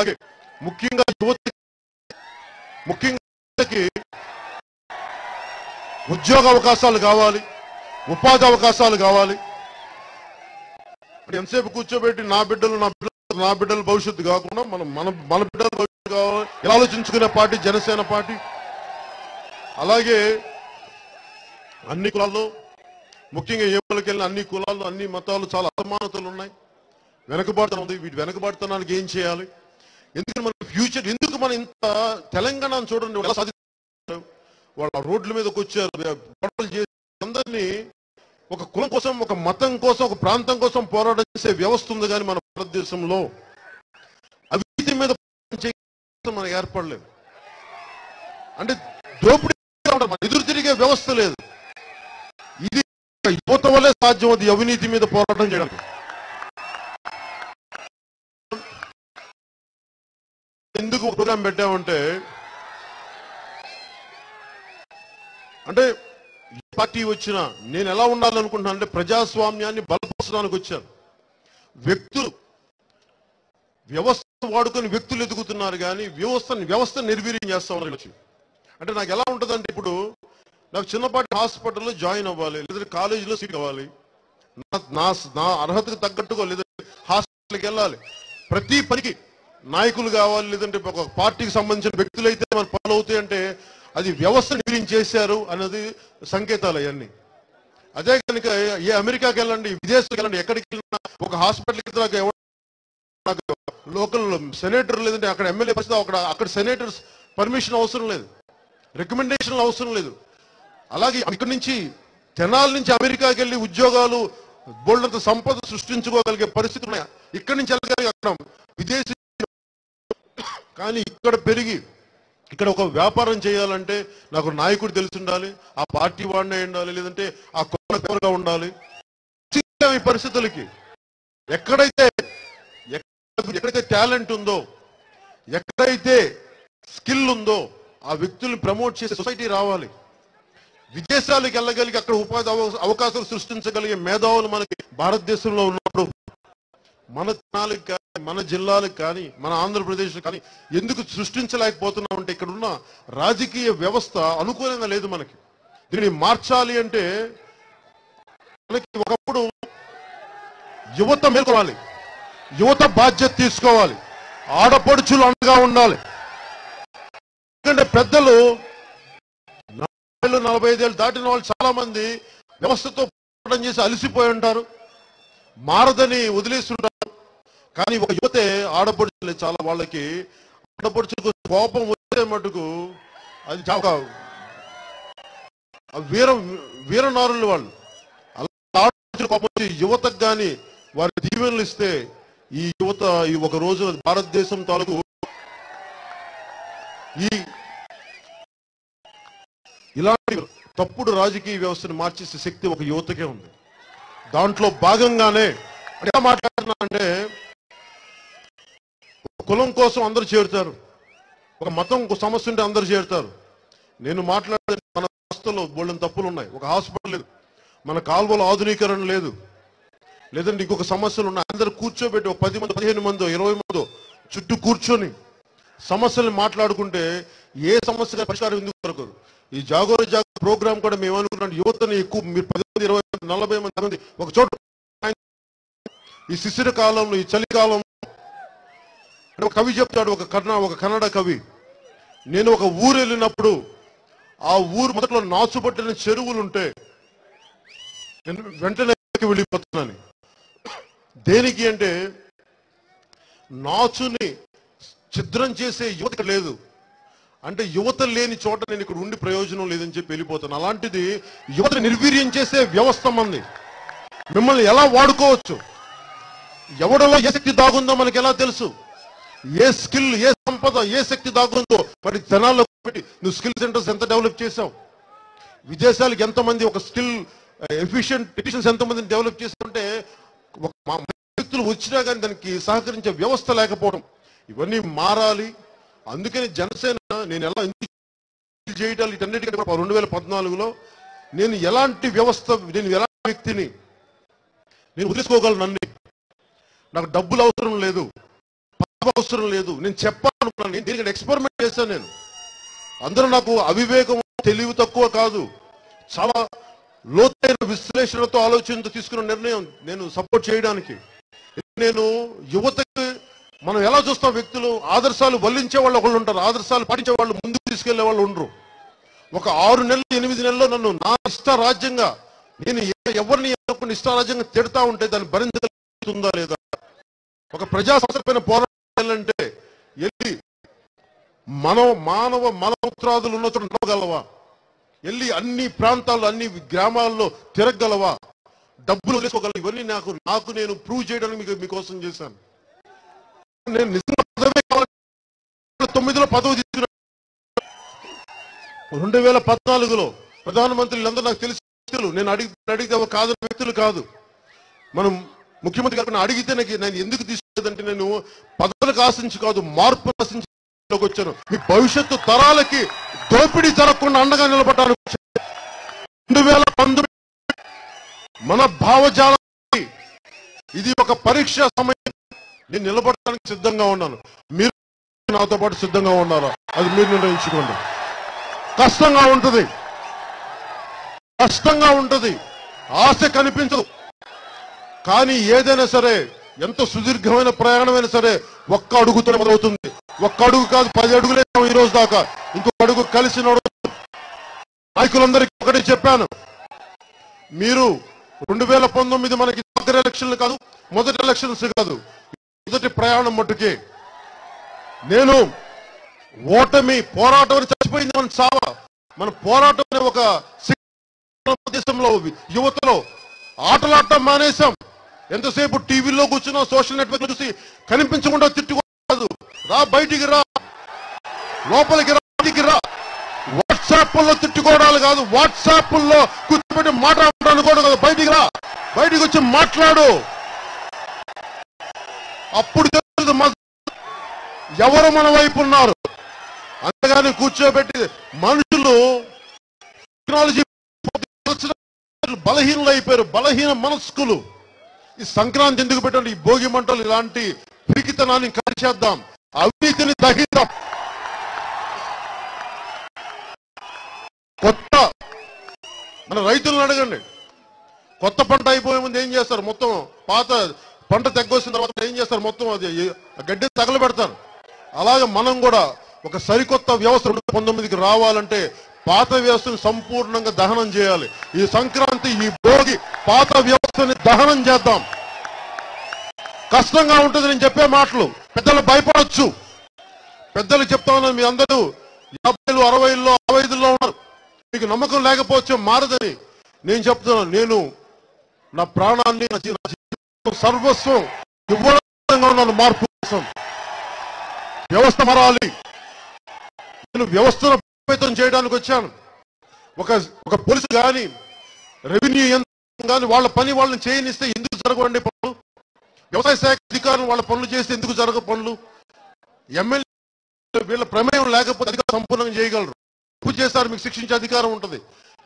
అలాగే ముఖ్యంగా యువతకి ఉద్యోగ అవకాశాలు కావాలి, ఉపాధి అవకాశాలు కావాలి. ఎంతసేపు కూర్చోబెట్టి నా బిడ్డల భవిష్యత్తు కాకుండా మన బిడ్డల భవిష్యత్తు కావాలి ఇలా ఆలోచించుకునే పార్టీ జనసేన పార్టీ. అలాగే అన్ని కులాల్లో, ముఖ్యంగా ఏపీలోకి వెళ్ళిన అన్ని కులాల్లో అన్ని మతాలు చాలా అసమానతలు ఉన్నాయి, వెనకబాటుతనం ఉంది. వీటి వెనకబాటుతనానికి ఏం చేయాలి? ఎందుకంటే మన ఫ్యూచర్, ఎందుకు మనం ఇంత తెలంగాణను చూడండి ఎలా సాధించారు, వాళ్ళ రోడ్ల మీదకి వచ్చారు, గొడవలు చేసి అందరినీ ఒక కులం కోసం, ఒక మతం కోసం, ఒక ప్రాంతం కోసం పోరాటం చేసే వ్యవస్థ ఉంది. కానీ మన భారతదేశంలో అవినీతి మీద మనకు ఏర్పడలేదు. అంటే దోపిడీ ఎదురు తిరిగే వ్యవస్థ లేదు. ఇది యువత వల్లే సాధ్యం, అది అవినీతి మీద పోరాటం చేయడానికి. ఎందుకు ప్రోగ్రాం పెట్టామంటే, అంటే పార్టీ వచ్చినా నేను ఎలా ఉండాలనుకుంటున్నాను అంటే ప్రజాస్వామ్యాన్ని బలపరచడానికి వచ్చాను. వ్యవస్థ వాడుకొని వ్యక్తులు ఎదుగుతున్నారు కానీ వ్యవస్థ నిర్వీర్యం చేస్తా ఉన్నారు. అంటే నాకు ఎలా ఉంటుందంటే, ఇప్పుడు నాకు చిన్నపాటి హాస్పిటల్లో జాయిన్ అవ్వాలి, లేదంటే కాలేజీలో సీట్ కావాలి, నా అర్హతకు తగ్గట్టుగా లేదంటే హాస్పిటల్కి వెళ్ళాలి, ప్రతి పనికి నాయకులు కావాలి, లేదంటే ఒక పార్టీకి సంబంధించిన వ్యక్తులైతే మన పనులు అవుతాయి. అంటే అది వ్యవస్థ నిర్వీర్యం చేశారు అన్నది సంకేతాలు అవన్నీ. అదే కనుక ఏ అమెరికాకి వెళ్ళండి, విదేశాలకు వెళ్ళండి, ఎక్కడికి వెళ్ళినా ఒక హాస్పిటల్కి లోకల్ సెనేటర్ లేదంటే అక్కడ ఎమ్మెల్యే పరిస్థితి, అక్కడ సెనేటర్స్ పర్మిషన్ అవసరం లేదు, రికమెండేషన్లు అవసరం లేదు. అలాగే ఇక్కడి నుంచి తెనాలి నుంచి అమెరికాకి వెళ్ళి ఉద్యోగాలు బోల్డంత సంపద సృష్టించుకోగలిగే పరిస్థితులు ఉన్నాయి. ఇక్కడి నుంచి వెళ్ళగలిగే అక్కడ విదేశీ, కానీ ఇక్కడ పెరిగి ఇక్కడ ఒక వ్యాపారం చేయాలంటే నాకు నాయకుడు తెలిసి ఉండాలి, ఆ పార్టీ వాడినే ఉండాలి, లేదంటే ఆ కొత్తగా ఉండాలి. ఈ పరిస్థితులకి ఎక్కడైతే టాలెంట్ ఉందో, ఎక్కడైతే స్కిల్ ఉందో ఆ వ్యక్తుల్ని ప్రమోట్ చేసే సొసైటీ రావాలి. విదేశాలకు వెళ్ళగలిగి అక్కడ ఉపాధి అవకాశాలు సృష్టించగలిగే మేధావులు మనకి భారతదేశంలో ఉన్నప్పుడు మన జిల్లాలకు కానీ, మన జిల్లాలకు కానీ, మన ఆంధ్రప్రదేశ్ కానీ ఎందుకు సృష్టించలేకపోతున్నాం అంటే ఇక్కడ ఉన్న రాజకీయ వ్యవస్థ అనుకూలంగా లేదు మనకి. దీన్ని మార్చాలి అంటే మనకి ఒకప్పుడు యువత మేల్కోవాలి, యువత బాధ్యత తీసుకోవాలి, ఆడపడుచులు అండగా ఉండాలి. ఎందుకంటే పెద్దలు 45 ఏళ్ళు దాటిన వాళ్ళు చాలా మంది వ్యవస్థతో పోరాటం చేసి అలసిపోయి ఉంటారు, మారదని వదిలేస్తుంటారు. కానీ ఒక యువతే ఆడపడుచులే, చాలా వాళ్ళకి ఆడపడుచులకు కోపం వచ్చే మటుకు అది చాలా వీరనారులు వాళ్ళు. అలా ఆడపడుచులు కోపం వచ్చి యువతకు కానీ వారి దీవెనలు ఇస్తే ఈ యువత ఈ ఒక రోజు భారతదేశం తాలూకు ఇలాంటి తప్పుడు రాజకీయ వ్యవస్థను మార్చేసే శక్తి ఒక యువతకే ఉంది. దాంట్లో భాగంగానే ఎలా మాట్లాడుతున్నా అంటే, కులం కోసం అందరూ చేరుతారు, ఒక మతం సమస్య ఉంటే అందరూ చేరుతారు. నేను మాట్లాడే మన వ్యవస్థలో బోల్డెన్ తప్పులు ఉన్నాయి. ఒక హాస్పిటల్ లేదు, మన కాల్వలో ఆధునీకరణ లేదు, లేదంటే ఇంకొక సమస్యలు ఉన్నాయి. అందరూ కూర్చోబెట్టి ఒక 10 మంది 15 మందో 20 మందో చుట్టూ కూర్చొని సమస్యలను మాట్లాడుకుంటే ఏ సమస్య పరిష్కారం ఎందుకు దొరకదు. ఈ జాగోర ప్రోగ్రామ్ కూడా మేము అనుకున్నాం, యువతని ఎక్కువ మీరు 10 మంది 20 మంది 40 మంది ఒక చోట ఈ శిశిర కాలంలో, ఈ చలికాలంలో ఒక కవి చెప్తాడు, ఒక కన్నడ కవి, నేను ఒక ఊరు వెళ్ళినప్పుడు ఆ ఊరు మొదట్లో నాచుపట్టిన చెరువులుంటే నేను వెంటనే వెళ్ళిపోతున్నాను. దేనికి అంటే నాచుని ఛిద్రం చేసే యువత లేదు, అంటే యువత లేని చోట నేను ఇక్కడ ఉండి ప్రయోజనం లేదని చెప్పి వెళ్ళిపోతాను. అలాంటిది యువత నిర్వీర్యం చేసే వ్యవస్థ మంది. మిమ్మల్ని ఎలా వాడుకోవచ్చు, ఎవడలో ఏ శక్తి దాగుందో మనకి ఎలా తెలుసు, ఏ స్కిల్, ఏ సంపద, ఏ శక్తి దాగుందో మరి జనాల్లో పెట్టి నువ్వు స్కిల్ సెంటర్స్ ఎంత డెవలప్ చేసావు, విదేశాలకు ఎంతమంది ఒక స్కిల్ ఎఫిషియెంట్ టెక్నీషియన్స్ ఎంతమందిని డెవలప్ చేస్తుంటే వ్యక్తులు వచ్చినా కానీ దానికి సహకరించే వ్యవస్థ లేకపోవడం, ఇవన్నీ మారాలి. అందుకని జనసేన నేను ఎలా చేయటాలు వీటన్నిటికంటే 2014లో నేను ఎలాంటి వ్యవస్థ, నేను ఎలాంటి వ్యక్తిని నేను వదిలేసుకోగలను, నాకు డబ్బులు అవసరం లేదు, అవసరం లేదు. నేను చెప్పాలనుకున్నాను, నేను దీనికి ఎక్స్పెరిమెంట్ చేశాను. నేను అందరూ నాకు అవివేకం తెలివి తక్కువ కాదు, చాలా లోతైన విశ్లేషణతో ఆలోచనతో తీసుకున్న నిర్ణయం నేను సపోర్ట్ చేయడానికి. నేను యువతకి మనం ఎలా చూస్తాం, వ్యక్తులు ఆదర్శాలు వల్లించే వాళ్ళు ఒకళ్ళు ఉంటారు, ఆదర్శాలు పాటించే వాళ్ళు ముందుకు తీసుకెళ్లే వాళ్ళు ఉండరు. ఒక 6 నెలలు 8 నెలల్లో నన్ను నా ఇష్ట రాజ్యంగా నేను ఎవరిని ఇష్టారాజ్యంగా తిడతా ఉంటే దాన్ని భరించగలుగుతుందా లేదా? ఒక ప్రజా సంస్థపైన పోరాటాలంటే వెళ్ళి మానవ మలమూత్రాదులు ఉన్న చోట నడవగలవా? వెళ్ళి అన్ని ప్రాంతాల్లో అన్ని గ్రామాల్లో తిరగలవా? డబ్బులు వేసుకోగలవు? ఇవన్నీ నాకు నేను ప్రూవ్ చేయడానికి మీకోసం చేశాను. నేను నిజంగా పదవి కావాలి. 9లో పదవి తీసుకున్నా. 2014లో ప్రధానమంత్రులందరూ నాకు తెలిసి నేను అడిగితే కాదని వ్యక్తులు కాదు. మనం ముఖ్యమంత్రి గారిని అడిగితే నేను ఎందుకు తీసుకునేదంటే నేను పదవులకు ఆశించి కాదు, మార్పు ఆశించి వచ్చాను. మీ భవిష్యత్తు తరాలకి దోపిడీ జరగకుండా అండగా నిలబడ్డాను. 2019 మన భావజాలానికి ఇది ఒక పరీక్ష సమయం. నేను నిలబడడానికి సిద్ధంగా ఉన్నాను. మీరు నాతో పాటు సిద్ధంగా ఉన్నారా? అది మీరు నిర్ణయించుకోండి. కష్టంగా ఉంటుంది, ఆశ కనిపించదు. కానీ ఏదైనా సరే, ఎంత సుదీర్ఘమైన ప్రయాణమైనా సరే ఒక్క అడుగుతో మొదలవుతుంది. ఒక్క అడుగు కాదు, 10 అడుగులే ఈ రోజు దాకా. ఇంకొక అడుగు కలిసి నాయకులందరికీ ఒకటి చెప్పాను, మీరు 2019 మనకి దగ్గర ఎలక్షన్లు కాదు, మొదటి ఎలక్షన్స్ కాదు, మొదటి ప్రయాణం మట్టుకే. నేను ఓటమి పోరాటం అని చచ్చిపోయింది మన చావ. మన పోరాటం అనే ఒక దేశంలో యువతలో ఆటలాడటం మానేశాం. ఎంతసేపు టీవీలో కూర్చున్నా, సోషల్ నెట్వర్క్ చూసి కనిపించకుండా తిట్టుకోదు. రా, బయటికి రా, లోపలికి రా, బయటికి రా. వాట్సాప్లో తిట్టుకోవడాలు కాదు, వాట్సాప్లో కూర్చోబెట్టి మాట్లాడడానికి కూడా కాదు. బయటికి రా, బయటికి వచ్చి మాట్లాడు. అప్పుడు తెలుసు ఎవరు మన వైపు ఉన్నారు. అంతేగాని కూర్చోబెట్టి మనుషులు టెక్నాలజీ బలహీనలు అయిపోయారు, బలహీన మనస్కులు. ఈ సంక్రాంతి ఎందుకు పెట్టండి? ఈ భోగి మంటలు ఇలాంటి పిరికితనాన్ని కాల్చేద్దాం, అవినీతిని దహిద్దాం. మన రైతులను అడగండి, కొత్త పంట అయిపోయే ముందు ఏం చేస్తారు? మొత్తం పాత పంట తెగ్గొచ్చిన తర్వాత ఏం చేస్తారు? మొత్తం అది గడ్డి తగలబెడతారు. అలాగే మనం కూడా ఒక సరికొత్త వ్యవస్థ 2019కి రావాలంటే పాత వ్యవస్థను సంపూర్ణంగా దహనం చేయాలి. ఈ సంక్రాంతి, ఈ భోగి పాత వ్యవస్థని దహనం చేద్దాం. కష్టంగా ఉంటుంది నేను చెప్పే మాటలు. పెద్దలు భయపడొచ్చు. పెద్దలు చెప్తా ఉన్నాను, మీ అందరూ 50, 60, 65లో ఉన్నారు. మీకు నమ్మకం లేకపోవచ్చు మారదని. నేను చెప్తున్నాను, నేను నా ప్రాణాన్ని, సర్వస్వం ఇవ్వడంగా ఉన్నాను మార్పు కోసం. వ్యవస్థ మారాలి. నేను వ్యవస్థను బలోపేతం చేయడానికి వచ్చాను. ఒక పోలీసు కానీ, రెవెన్యూ యంత్రం కానీ వాళ్ళ పని వాళ్ళని చేయనిస్తే ఎందుకు జరగవండి పనులు? వ్యవసాయ శాఖ అధికారులు వాళ్ళ పనులు చేస్తే ఎందుకు జరగ పనులు? ఎమ్మెల్యే వీళ్ళ ప్రమేయం లేకపోతే అధికారులు సంపూర్ణంగా చేయగలరు. తప్పు చేస్తారు, మీకు శిక్షించే అధికారం ఉంటుంది.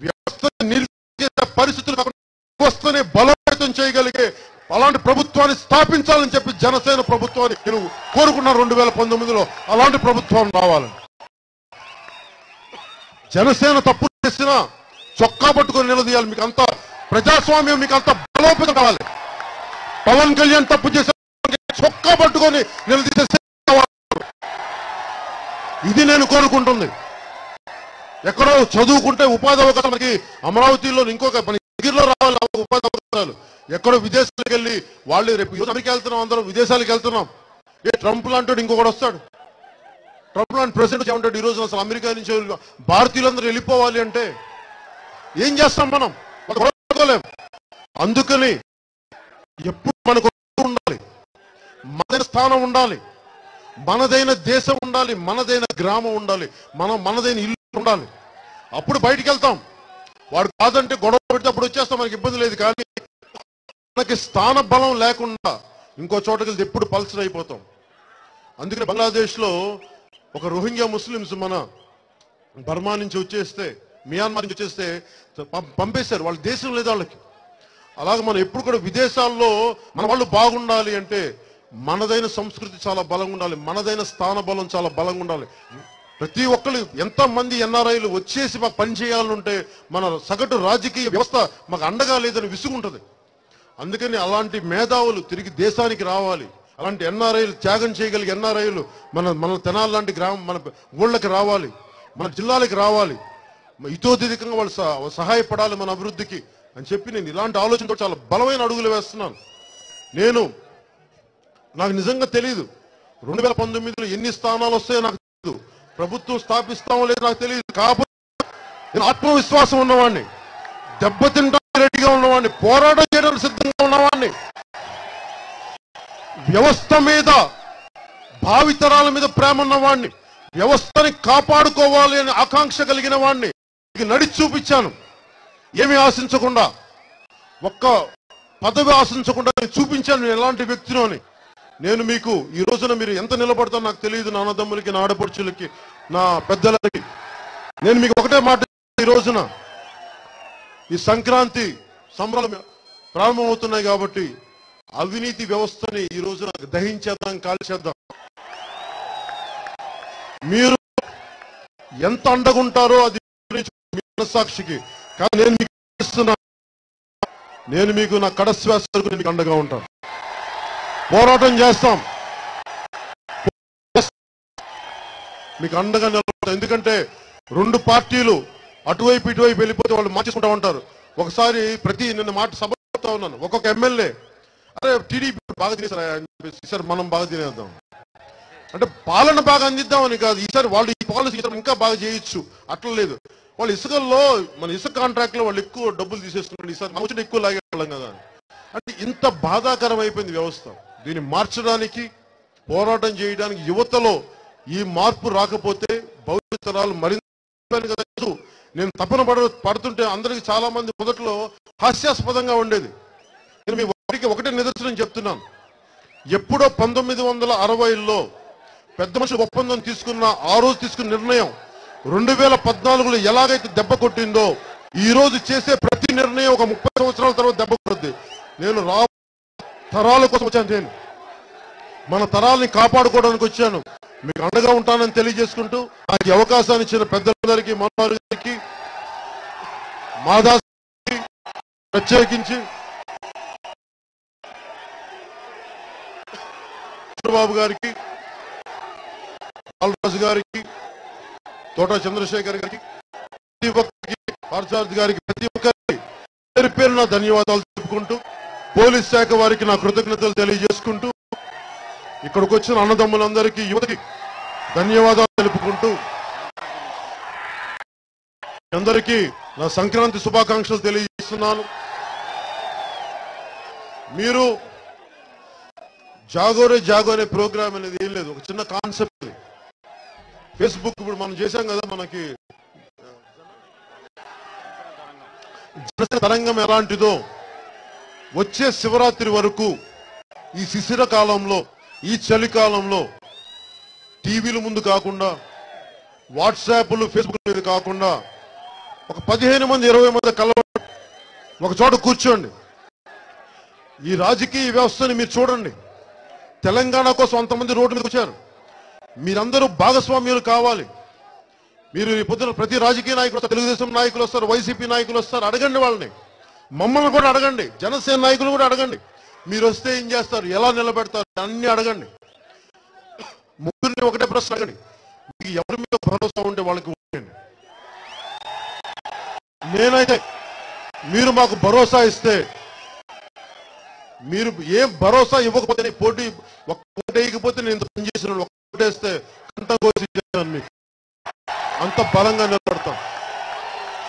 వ్యవస్థను నిర్వహించే పరిస్థితులు కాకుండా వ్యవస్థని బలోపేతం చేయగలిగే అలాంటి ప్రభుత్వాన్ని స్థాపించాలని చెప్పి జనసేన ప్రభుత్వాన్ని నేను కోరుకున్నాను. 2019లో అలాంటి ప్రభుత్వం రావాలని. జనసేన తప్పు చేసినా చొక్కా పట్టుకొని నిలదీయాలి. మీకు అంత ప్రజాస్వామ్యం, మీకు అంత బలోపేతం కావాలి. పవన్ కళ్యాణ్ తప్పు చేసే చొక్కా పట్టుకొని నిలదీసే ఇది నేను కోరుకుంటుంది. ఎక్కడో చదువుకుంటే ఉపాధి అవకాశాలకి అమరావతిలో ఇంకొక దగ్గరలో రావాలి ఉపాధి అవకాశాలు. ఎక్కడో విదేశాలకు వెళ్ళి వాళ్ళు రేపు అమెరికా వెళ్తున్నాం, అందరం విదేశాలకు వెళ్తున్నాం. ట్రంప్ లాంటి ఇంకొకటి వస్తాడు. ట్రంప్ లాంటి ప్రెసిడెంట్ ఏమంటాడు? ఈ రోజు అసలు అమెరికా నుంచి భారతీయులందరూ వెళ్ళిపోవాలి అంటే ఏం చేస్తాం మనం? అందుకని ఎప్పుడు మనకు ఉండాలి, మనదైన స్థానం ఉండాలి, మనదైన దేశం ఉండాలి, మనదైన గ్రామం ఉండాలి, మనదైన ఇల్లు ఉండాలి. అప్పుడు బయటికి వెళ్తాం. వాడు కాదంటే గొడవ పెడితే అప్పుడు వచ్చేస్తాం, మనకి ఇబ్బంది లేదు. కానీ మనకి స్థాన బలం లేకుండా ఇంకో చోటకి వెళ్తే ఎప్పుడు పల్సర్ అయిపోతాం. అందుకని బంగ్లాదేశ్లో ఒక రోహింగ్యా ముస్లిమ్స్ మన బర్మా నుంచి వచ్చేస్తే, మియాన్మార్ నుంచి వచ్చేస్తే పంపేశారు. వాళ్ళ దేశం లేదు వాళ్ళకి. అలాగే మనం ఎప్పుడు కూడా విదేశాల్లో మన వాళ్ళు బాగుండాలి అంటే మనదైన సంస్కృతి చాలా బలంగా ఉండాలి, మనదైన స్థాన బలం చాలా బలంగా ఉండాలి. ప్రతి ఒక్కరు ఎంతమంది ఎన్ఆర్ఐలు వచ్చేసి మాకు పని చేయాలంటే మన సగటు రాజకీయ వ్యవస్థ మాకు అండగా లేదని విసుగుంటది. అందుకని అలాంటి మేధావులు తిరిగి దేశానికి రావాలి. అలాంటి ఎన్ఆర్ఐలు త్యాగం చేయగలిగే ఎన్ఆర్ఐలు మన తెనాలి లాంటి గ్రామం మన ఊళ్ళకి రావాలి, మన జిల్లాలకి రావాలి. ఇతోధికంగా వాళ్ళు సహాయపడాలి మన అభివృద్ధికి అని చెప్పి నేను ఇలాంటి ఆలోచనతో చాలా బలమైన అడుగులు వేస్తున్నాను. నాకు నిజంగా తెలియదు 2019లో ఎన్ని స్థానాలు వస్తాయో నాకు తెలియదు, ప్రభుత్వం స్థాపిస్తామో లేదో నాకు తెలియదు. కాకపోతే నేను ఆత్మవిశ్వాసం ఉన్నవాడిని, దెబ్బతింటానికి రెడీగా ఉన్నవాడిని, పోరాటం చేయడానికి సిద్ధంగా ఉన్నవాడిని, వ్యవస్థ మీద భావితరాల మీద ప్రేమ ఉన్నవాడిని, వ్యవస్థని కాపాడుకోవాలి అని ఆకాంక్ష కలిగిన వాడిని నడిచి చూపించాను. ఏమీ ఆశించకుండా, ఒక్క పదవి ఆశించకుండా నేను చూపించాను నేను ఎలాంటి వ్యక్తినో అని. నేను మీకు ఈ రోజున మీరు ఎంత నిలబడతారో నాకు తెలియదు. నా అన్నదమ్ములకి, నా ఆడపడుచులకి, నా పెద్దలకి నేను మీకు ఒకటే మాట, ఈ రోజున ఈ సంక్రాంతి సంబరాలు ప్రారంభమవుతున్నాయి కాబట్టి అవినీతి వ్యవస్థని ఈ రోజున దహించేద్దాం, కాల్చేద్దాం. మీరు ఎంత అండగుంటారో అది మనస్సాక్షికి. కానీ నేను మీకు నా కడశ్వాస వరకు మీకు అండగా ఉంటాను. పోరాటం చేస్తాం, మీకు అండగా నిలబడతాం. ఎందుకంటే రెండు పార్టీలు అటువైపు ఇటువైపు వెళ్ళిపోతే వాళ్ళు మార్చేసుకుంటా ఉంటారు. ఒకసారి నిన్న మాట సభ చెప్తా ఉన్నాను, ఒక్కొక్క ఎమ్మెల్యే అరే టీడీపీ బాగా తినేసారా అని చెప్పేసి ఈసారి మనం బాగా తినేద్దాం అంటే పాలన బాగా అందిద్దామని కాదు, ఈసారి వాళ్ళు ఈ పాలసీ ఇంకా బాగా చేయొచ్చు అట్లా లేదు. వాళ్ళు ఇసుకల్లో మన ఇసుక కాంట్రాక్ట్ లో వాళ్ళు ఎక్కువ డబ్బులు తీసేస్తున్నారు, ఈసారి మనం ఎక్కువ లాగేవాళ్ళం కదా. అంటే ఇంత బాధాకరం అయిపోయింది వ్యవస్థ. దీన్ని మార్చడానికి పోరాటం చేయడానికి యువతలో ఈ మార్పు రాకపోతే భవిష్యత్ తరాలు మరింత. నేను తపన పడుతుంటే అందరికి చాలా మంది మొదట్లో హాస్యాస్పదంగా ఉండేది. నేను మీ వారికి ఒకటే నిదర్శనం చెప్తున్నాను. ఎప్పుడో 1960లో పెద్ద మనుషులు ఒప్పందం తీసుకున్న ఆ రోజు తీసుకున్న నిర్ణయం 2014లో ఎలాగైతే దెబ్బ కొట్టిందో ఈ రోజు చేసే ప్రతి నిర్ణయం ఒక 30 సంవత్సరాల తర్వాత దెబ్బ కొడుతుంది. నేను తరాల కోసం వచ్చాను, నేను మన తరాలని కాపాడుకోవడానికి వచ్చాను, మీకు అండగా ఉంటానని తెలియజేసుకుంటూ నాకు అవకాశాన్ని ఇచ్చిన పెద్దలందరికీ, మనోహర్ గారికి, మాదాస్ ప్రత్యేకించి చంద్రబాబు గారికి, బాలరాజు గారికి, తోట చంద్రశేఖర్ గారికి, ప్రతి ఒక్కరికి, పార్థసారథి గారికి, ప్రతి ఒక్కరికి పేరు పేరు నా ధన్యవాదాలు చెప్పుకుంటూ పోలీస్ శాఖ వారికి నా కృతజ్ఞతలు తెలియజేసుకుంటూ ఇక్కడికి వచ్చిన అన్నదమ్ములందరికీ, యువతకి ధన్యవాదాలు తెలుపుకుంటూ అందరికీ నా సంక్రాంతి శుభాకాంక్షలు తెలియజేస్తున్నాను. మీరు జాగోరే జాగో అనే ప్రోగ్రామ్ అనేది ఏం లేదు, ఒక చిన్న కాన్సెప్ట్. ఫేస్బుక్ ఇప్పుడు మనం చేశాం కదా, మనకి జనసేన తరంగం ఎలాంటిదో వచ్చే శివరాత్రి వరకు ఈ శిశిర కాలంలో, ఈ చలికాలంలో టీవీల ముందు కాకుండా, వాట్సాప్లు, ఫేస్బుక్ మీద కాకుండా ఒక 15 మంది 20 మంది కలవండి, ఒక చోట కూర్చోండి. ఈ రాజకీయ వ్యవస్థని మీరు చూడండి. తెలంగాణ కోసం అంతమంది రోడ్డు మీద వచ్చారు. మీరందరూ భాగస్వామ్యులు కావాలి. మీరు ఈ పొద్దున ప్రతి రాజకీయ నాయకులు వస్తారు, తెలుగుదేశం నాయకులు వస్తారు, వైసీపీ నాయకులు వస్తారు, అడగండి వాళ్ళని. మమ్మల్ని కూడా అడగండి, జనసేన నాయకులు కూడా అడగండి. మీరు వస్తే ఏం చేస్తారు, ఎలా నిలబెడతారు, అన్ని అడగండి. ముగ్గురిని ఒకటే ప్రశ్న అడగండి, మీకు ఎవరి మీద భరోసా ఉంటే వాళ్ళకి ఓటేయండి. నేనైతే మీరు మాకు భరోసా ఇస్తే, మీరు ఏం భరోసా ఇవ్వకపోతే, పోటీ ఒక్కటేయకపోతే నేను ఇంత పని చేసిన ఒక్కటేస్తే కంట కోసి మీకు అంత బలంగా నిలబడతాం.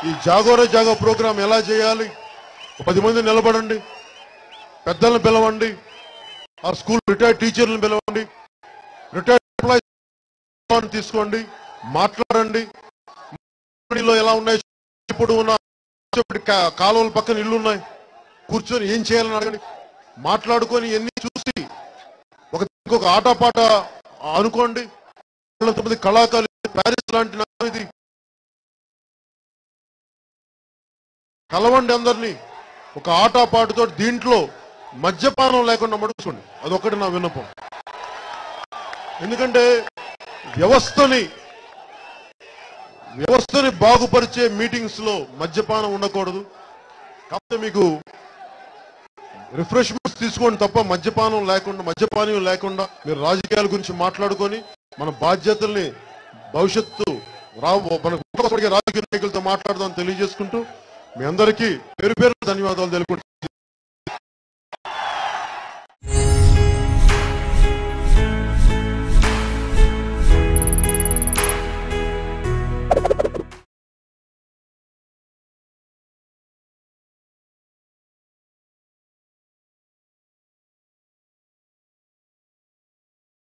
ఈ జాగోరే జాగో ప్రోగ్రాం ఎలా చేయాలి, 10 మంది నిలబడండి, పెద్దలను పిలవండి, ఆ స్కూల్ రిటైర్డ్ టీచర్లను పిలవండి, రిటైర్డ్ ఎంప్లాయీస్ తీసుకోండి, మాట్లాడండి. ఎలా ఉన్నాయి, ఇప్పుడు ఉన్న కాలువల పక్కన ఇల్లు ఉన్నాయి, కూర్చొని ఏం చేయాలని అడగండి, మాట్లాడుకొని ఎన్ని చూసి ఒక ఆటపాట అనుకోండి. కళాకారులు ప్యారిస్ లాంటి ఇది కలవండి, అందరినీ ఒక ఆటపాటతో. దీంట్లో మద్యపానం లేకుండా మడుచుకోండి. అదొక్కటి నా విన్నపం. ఎందుకంటే వ్యవస్థని బాగుపరిచే మీటింగ్స్ లో మద్యపానం ఉండకూడదు. కాకపోతే మీకు రిఫ్రెష్మెంట్స్ తీసుకోండి తప్ప మద్యపానం లేకుండా మీరు రాజకీయాల గురించి మాట్లాడుకొని మన బాధ్యతల్ని భవిష్యత్తు మనకు రాజకీయ నాయకులతో మాట్లాడదాం తెలియజేసుకుంటూ మీ అందరికీ పేరు పేరు ధన్యవాదాలు తెలుపుకుంటూ